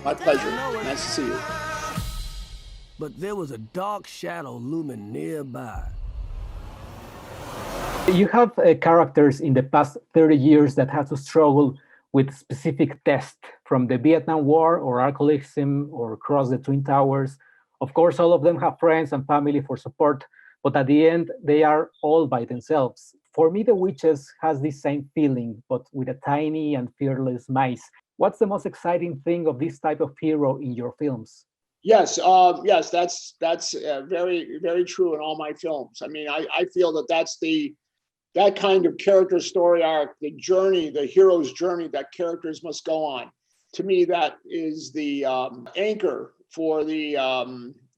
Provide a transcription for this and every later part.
My pleasure. Nice to see you. But there was a dark shadow looming nearby. You have characters in the past 30 years that have to struggle with specific tests from the Vietnam War or alcoholism or cross the Twin Towers. Of course, all of them have friends and family for support, but at the end, they are all by themselves. For me, The Witches has this same feeling, but with a tiny and fearless mice. What's the most exciting thing of this type of hero in your films? Yes, yes, that's very, very true in all my films. I mean, I feel that that kind of character story arc, the journey, the hero's journey that characters must go on. To me, that is the anchor for the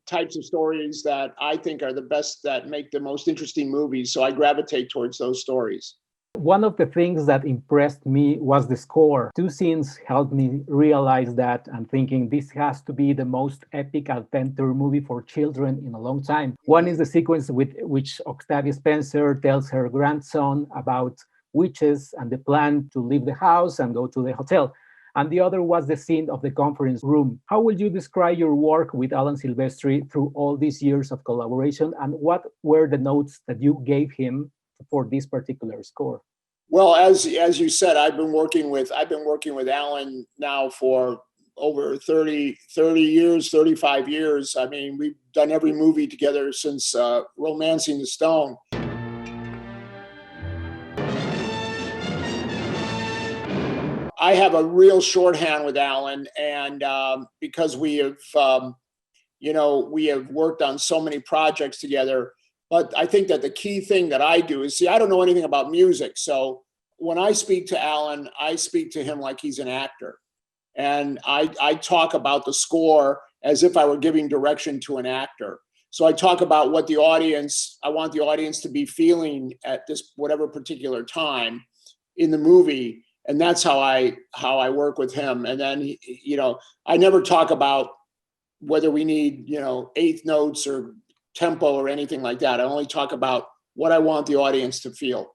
types of stories that I think are the best, that make the most interesting movies. So I gravitate towards those stories. One of the things that impressed me was the score. Two scenes helped me realize that and thinking this has to be the most epic adventure movie for children in a long time. One is the sequence with which Octavia Spencer tells her grandson about witches and the plan to leave the house and go to the hotel. And the other was the scene of the conference room. How would you describe your work with Alan Silvestri through all these years of collaboration, and what were the notes that you gave him for this particular score? Well, as you said, I've been working with Alan now for over 30 years, 35 years. I mean, we've done every movie together since Romancing the Stone. I have a real shorthand with Alan, and because we have worked on so many projects together. But I think that the key thing that I do is, I don't know anything about music. So when I speak to Alan, I speak to him like he's an actor. And I talk about the score as if I were giving direction to an actor. So I talk about what I want the audience to be feeling at this whatever particular time in the movie. And that's how I work with him. And then, I never talk about whether we need, eighth notes or tempo or anything like that. I only talk about what I want the audience to feel.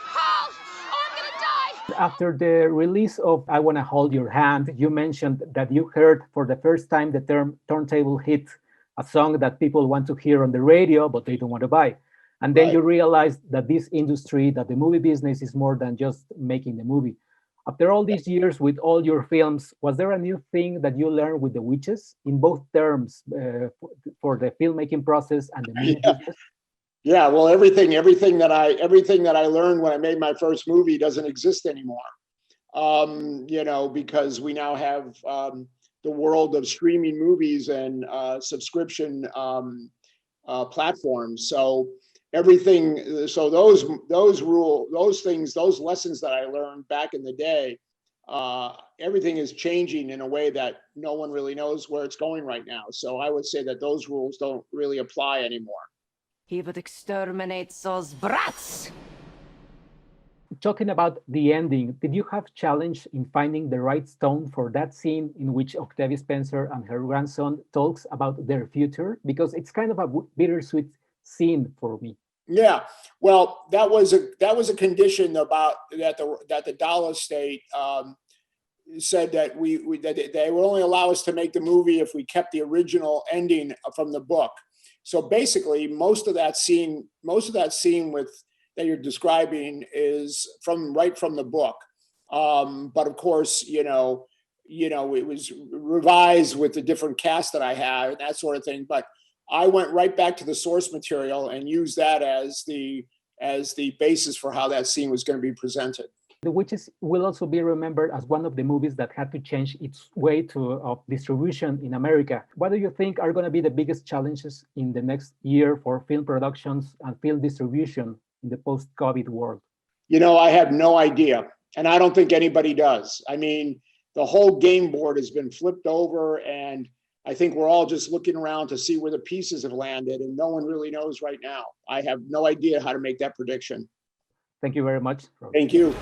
Help! Oh, I'm gonna die! After the release of I Wanna Hold Your Hand, you mentioned that you heard for the first time the term turntable hit, a song that people want to hear on the radio, but they don't want to buy. And then you realized that this industry, that the movie business is more than just making the movie. After all these years with all your films, was there a new thing that you learned with The Witches in both terms for the filmmaking process and the movie business? Yeah, well, everything that I learned when I made my first movie doesn't exist anymore. Because we now have the world of streaming movies and subscription platforms. So those things, those lessons that I learned back in the day, everything is changing in a way that no one really knows where it's going right now. So I would say that those rules don't really apply anymore. He would exterminate those brats. Talking about the ending, did you have challenge in finding the right tone for that scene in which Octavia Spencer and her grandson talks about their future? Because it's kind of a bittersweet scene for me. Yeah, well, that was a condition about that the Dahl estate said that that they would only allow us to make the movie if we kept the original ending from the book. So basically, most of that scene that you're describing is right from the book. But of course, it was revised with the different cast that I had and that sort of thing. But I went right back to the source material and used that as the basis for how that scene was going to be presented. The Witches will also be remembered as one of the movies that had to change its way of distribution in America. What do you think are going to be the biggest challenges in the next year for film productions and film distribution in the post-COVID world? I have no idea. And I don't think anybody does. I mean, the whole game board has been flipped over, and I think we're all just looking around to see where the pieces have landed, and no one really knows right now. I have no idea how to make that prediction. Thank you very much, Robert. Thank you.